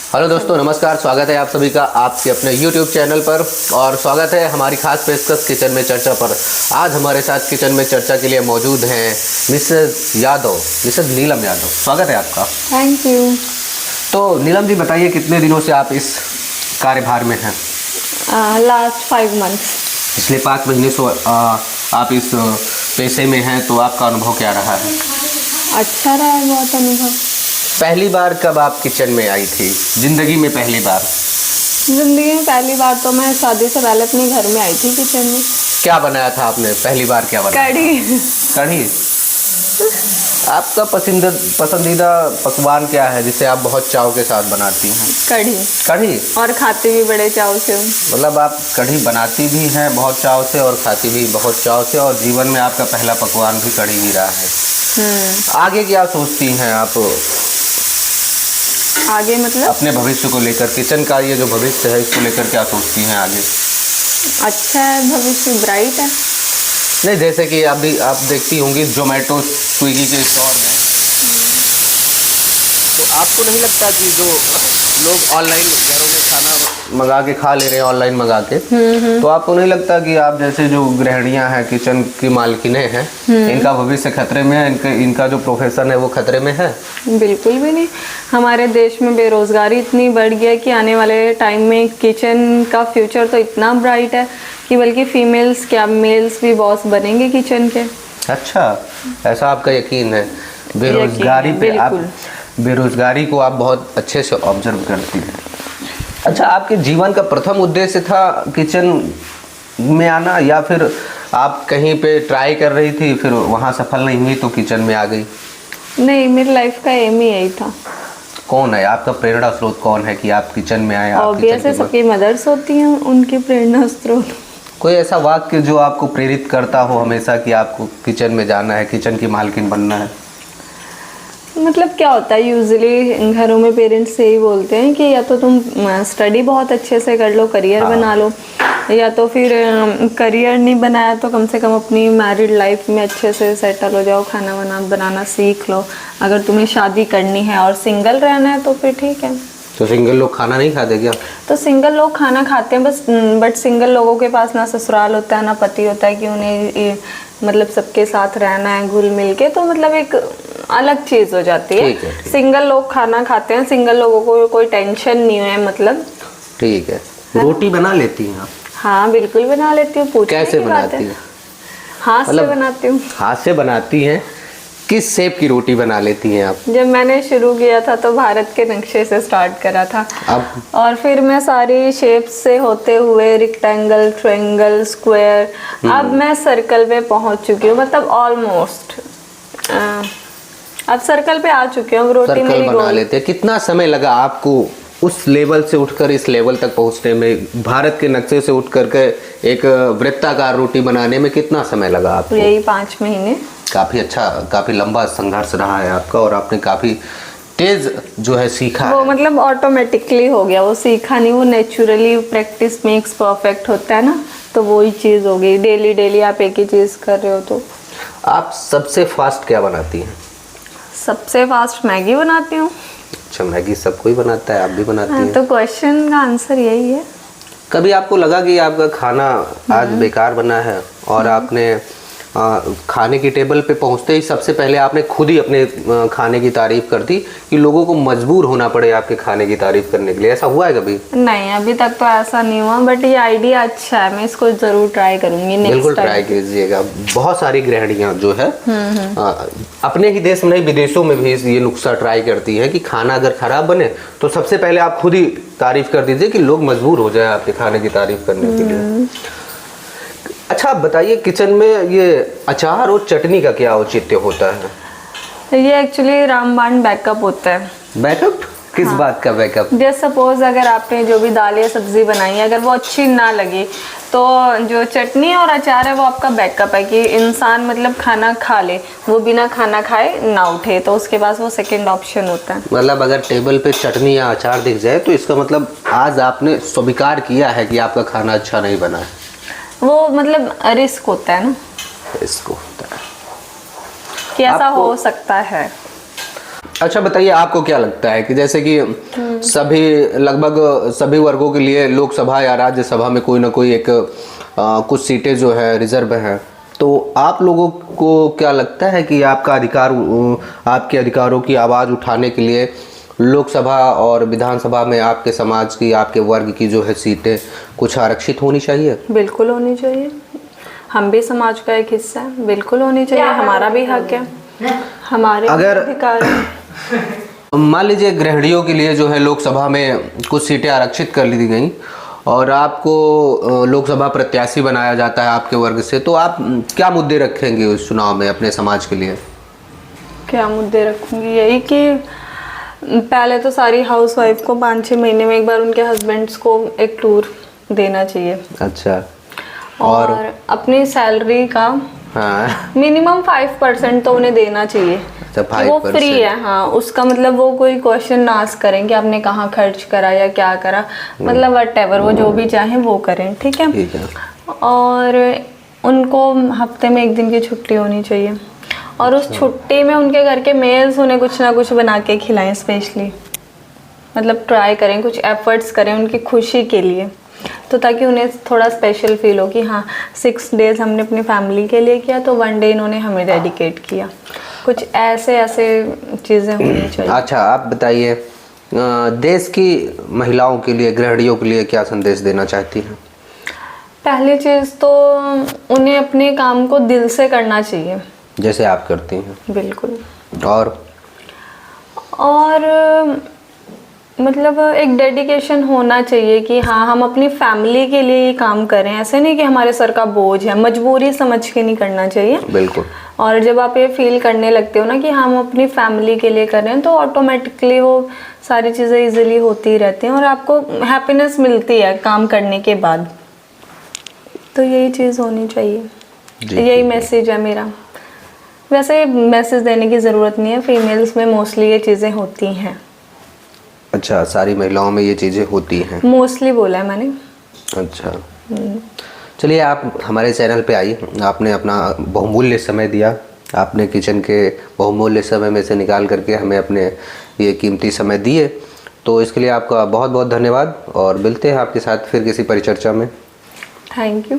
Hello दोस्तों, नमस्कार। स्वागत है आप सभी का आपके अपने YouTube चैनल पर और स्वागत है हमारी खास पेशकश किचन में चर्चा पर। आज हमारे साथ किचन में चर्चा के लिए मौजूद हैं मिसेस यादव, मिसेस नीलम यादव। स्वागत है आपका। Thank you. तो नीलम जी बताइए, कितने दिनों से आप इस कार्यभार में हैं? Last 5 months. पिछले 5 महीने से आप इस पेशे में हैं, तो आपका अनुभव क्या रहा है? अच्छा रहा है बहुत अनुभव। पहली बार कब आप किचन में आई थी जिंदगी में? पहली बार जिंदगी में पहली बार तो मैं शादी से पहले अपने घर में आई थी किचन में। क्या बनाया था आपने? पहली बार क्या बनाया? कढ़ी। कढ़ी। आपका पसंदीदा पकवान क्या है जिसे आप बहुत चाव के साथ बनाती हैं? कढ़ी। कढ़ी। और खाती भी बड़े चाव से हूँ। मतलब आप कढ़ी बनाती भी हैं बहुत चाव से और खाती भी बहुत चाव से, और जीवन में आपका पहला पकवान भी कढ़ी ही रहा है। आगे क्या सोचती हैं आप? आगे मतलब अपने भविष्य को लेकर, किचन का ये जो भविष्य है इसको लेकर क्या सोचती हैं आगे? अच्छा है, भविष्य ब्राइट है। नहीं, जैसे कि अभी आप देखती होंगी जोमेटो स्विगी के इस दौर में, तो आपको नहीं लगता कि जो लोग ऑनलाइन घरों में खाना मंगा के खा ले रहे हैं, ऑनलाइन मंगा के, तो आपको नहीं लगता कि आप जैसे जो गृहिणियां हैं, किचन की मालकिनें हैं, इनका भविष्य खतरे में है? इनका जो प्रोफेशन है वो खतरे में है? बिल्कुल भी नहीं। हमारे देश में बेरोजगारी इतनी बढ़ गई है कि आने वाले टाइम में किचन का फ्यूचर तो इतना ब्राइट है कि बल्कि फीमेल्स क्या मेल्स भी बॉस बनेंगे किचन के। अच्छा, ऐसा आपका यकीन है? बेरोजगारी पे आप, बेरोजगारी को आप बहुत अच्छे से ऑब्जर्व करती हैं। अच्छा, आपके जीवन का प्रथम उद्देश्य था किचन में आना, या फिर आप कहीं पे ट्राई कर रही थी, फिर वहाँ सफल नहीं हुई तो किचन में आ गई? नहीं, मेरी लाइफ का एम ही यही था। कौन है आपका प्रेरणा स्रोत? कौन है कि आप किचन में आए? ऑब्वियसली सबकी मदर्स होती हैं, उनकी प्रेरणा स्रोत। कोई ऐसा वाक्य जो आपको प्रेरित करता हो हमेशा कि आपको किचन में जाना है, किचन की मालकिन बनना है? मतलब क्या होता है, यूजुअली घरों में पेरेंट्स यही बोलते हैं कि या तो तुम स्टडी बहुत अच्छे से कर लो, करियर बना लो, या तो फिर करियर नहीं बनाया तो कम से कम अपनी मैरिड लाइफ में अच्छे से सेटल हो जाओ, खाना बनाना सीख लो। अगर तुम्हें शादी करनी है और सिंगल रहना है तो फिर ठीक है। तो सिंगल लोग खाना नहीं खाते क्या? तो सिंगल लोग खाना खाते हैं बस, बट सिंगल लोगों के पास ना ससुराल होता है ना पति होता है कि उन्हें मतलब सबके साथ रहना है घुल मिल के, तो मतलब एक अलग चीज़ हो जाती है। सिंगल लोग खाना खाते हैं, सिंगल लोगों को कोई टेंशन नहीं है मतलब। ठीक है। रोटी बना लेती हैं आप? हाँ बिल्कुल बना लेती हूँ। कैसे बनाती हैं? हाथ से बनाती हूँ। हाथ से बनाती हैं? किस शेप की रोटी बना लेती हैं आप? जब मैंने शुरू किया था तो भारत के नक्शे से स्टार्ट करा था, और फिर मैं सारी शेप से होते हुए रेक्टेंगल, ट्रायंगल, स्क्वायर, अब मैं सर्कल पे पहुंच चुकी हूँ, मतलब ऑलमोस्ट अब सर्कल पे आ चुकी हूँ। रोटी मेरी बना लेते हैं। कितना समय लगा आपको उस लेवल से उठकर इस लेवल तक पहुंचने में? भारत के नक्शे से उठ करके एक वृत्ताकार रोटी बनाने में कितना समय लगा आपको? यही 5 महीने। काफ़ी अच्छा, काफ़ी लंबा संघर्ष रहा है आपका, और आपने काफ़ी तेज जो है सीखा वो है। मतलब ऑटोमेटिकली हो गया, वो सीखा नहीं, वो नेचुरली प्रैक्टिस मेक्स परफेक्ट होता है ना, तो वही चीज़ हो गई। डेली आप एक ही चीज़ कर रहे हो तो। आप सबसे फास्ट क्या बनाती हैं? सबसे फास्ट मैगी बनाती हूँ। अच्छा, मैगी सब कोई बनाता है, आप भी बनाती हैं? तो क्वेश्चन का आंसर यही है। कभी आपको लगा कि आपका खाना आज बेकार बना है और आपने खाने की टेबल पे पहुंचते ही सबसे पहले आपने खुद ही अपने खाने की तारीफ कर दी कि लोगों को मजबूर होना पड़े आपके खाने की तारीफ करने के लिए? ऐसा हुआ है कभी? नहीं, अभी तक तो ऐसा नहीं हुआ, बट ये आइडिया अच्छा है, मैं इसको जरूर ट्राई करूंगी नेक्स्ट टाइम। बिल्कुल ट्राई कीजिएगा। बहुत सारी गृहिणियां जो है अपने ही देश में नहीं, विदेशों में भी ये नुस्खा ट्राई करती है कि खाना अगर खराब बने तो सबसे पहले आप खुद ही तारीफ कर दीजिए कि लोग मजबूर हो जाए आपके खाने की तारीफ करने के लिए। अच्छा, आप बताइए, किचन में ये अचार और चटनी का क्या औचित्य होता है? ये एक्चुअली रामबाण बैकअप होता है। बैकअप? किस बात का बैकअप? जैसे सपोज अगर आपने जो भी दाल या सब्जी बनाई है, अगर वो अच्छी ना लगी तो जो चटनी और अचार है वो आपका बैकअप है कि इंसान मतलब खाना खा ले, वो बिना खाना खाए ना उठे, तो उसके पास वो सेकंड ऑप्शन होता है। मतलब अगर टेबल पे चटनी या अचार दिख जाए तो इसका मतलब आज आपने स्वीकार किया है कि आपका खाना अच्छा नहीं बना है। वो मतलब रिस्क होता है ना, रिस्क होता है कि ऐसा हो सकता है। अच्छा बताइए, आपको क्या लगता है कि जैसे कि सभी लगभग सभी वर्गों के लिए लोकसभा या राज्यसभा में कोई ना कोई एक कुछ सीटें जो है रिजर्व हैं, तो आप लोगों को क्या लगता है कि आपका अधिकार, आपके अधिकारों की आवाज़ उठाने के लिए लोकसभा और विधानसभा में आपके समाज की, आपके वर्ग की जो है सीटें कुछ आरक्षित होनी चाहिए? बिल्कुल होनी चाहिए। हम भी समाज का एक हिस्सा है, बिल्कुल होनी चाहिए। हमारा भी हक है, हमारे अगर अधिकार है। मान लीजिए गृहिणियों के लिए जो है लोकसभा में कुछ सीटें आरक्षित कर ली गई और आपको लोकसभा प्रत्याशी बनाया जाता है आपके वर्ग से, तो आप क्या मुद्दे रखेंगे उस चुनाव में अपने समाज के लिए? क्या मुद्दे रखूंगी? यही कि पहले तो सारी हाउसवाइफ को 5-6 महीने में एक बार उनके हस्बैंड्स को एक टूर देना चाहिए। अच्छा। और अपनी सैलरी का हाँ, मिनिमम 5% तो उन्हें देना चाहिए। अच्छा, कि वो 5%। फ्री है। हाँ, उसका मतलब वो कोई क्वेश्चन ना आस्क करें कि आपने कहाँ खर्च करा या क्या करा, मतलब व्हाटएवर, वो जो भी चाहें वो करें। ठीक है। ठीक है। और उनको हफ्ते में 1 दिन की छुट्टी होनी चाहिए और उस छुट्टी में उनके घर के मेल्स उन्हें कुछ ना कुछ बना के खिलाएं स्पेशली, मतलब ट्राई करें, कुछ एफर्ट्स करें उनकी खुशी के लिए, तो ताकि उन्हें थोड़ा स्पेशल फील हो कि हाँ 6 डेज हमने अपनी फैमिली के लिए किया तो 1 डे इन्होंने हमें डेडिकेट किया। कुछ ऐसे चीज़ें होनी चाहिए। अच्छा, आप बताइए, देश की महिलाओं के लिए, गृहिणियों के लिए क्या संदेश देना चाहती हैं? पहली चीज़ तो उन्हें अपने काम को दिल से करना चाहिए, जैसे आप करती हैं। बिल्कुल। और मतलब एक डेडिकेशन होना चाहिए कि हाँ हम अपनी फैमिली के लिए ये काम करें, ऐसे नहीं कि हमारे सर का बोझ है, मजबूरी समझ के नहीं करना चाहिए। बिल्कुल। और जब आप ये फील करने लगते हो ना कि हम अपनी फैमिली के लिए कर रहे हैं, तो ऑटोमेटिकली वो सारी चीज़ें इजीली होती रहती हैं और आपको हैप्पीनेस मिलती है काम करने के बाद। तो यही चीज़ होनी चाहिए, यही मैसेज है मेरा। वैसे मैसेज देने की ज़रूरत नहीं है, फीमेल्स में मोस्टली ये चीज़ें होती हैं। अच्छा, सारी महिलाओं में ये चीज़ें होती हैं, मोस्टली बोला है मैंने। अच्छा। चलिए, आप हमारे चैनल पे आइए, आपने अपना बहुमूल्य समय दिया, आपने किचन के बहुमूल्य समय में से निकाल करके हमें अपने ये कीमती समय दिए, तो इसके लिए आपका बहुत बहुत धन्यवाद और मिलते हैं आपके साथ फिर किसी परिचर्चा में। Thank you.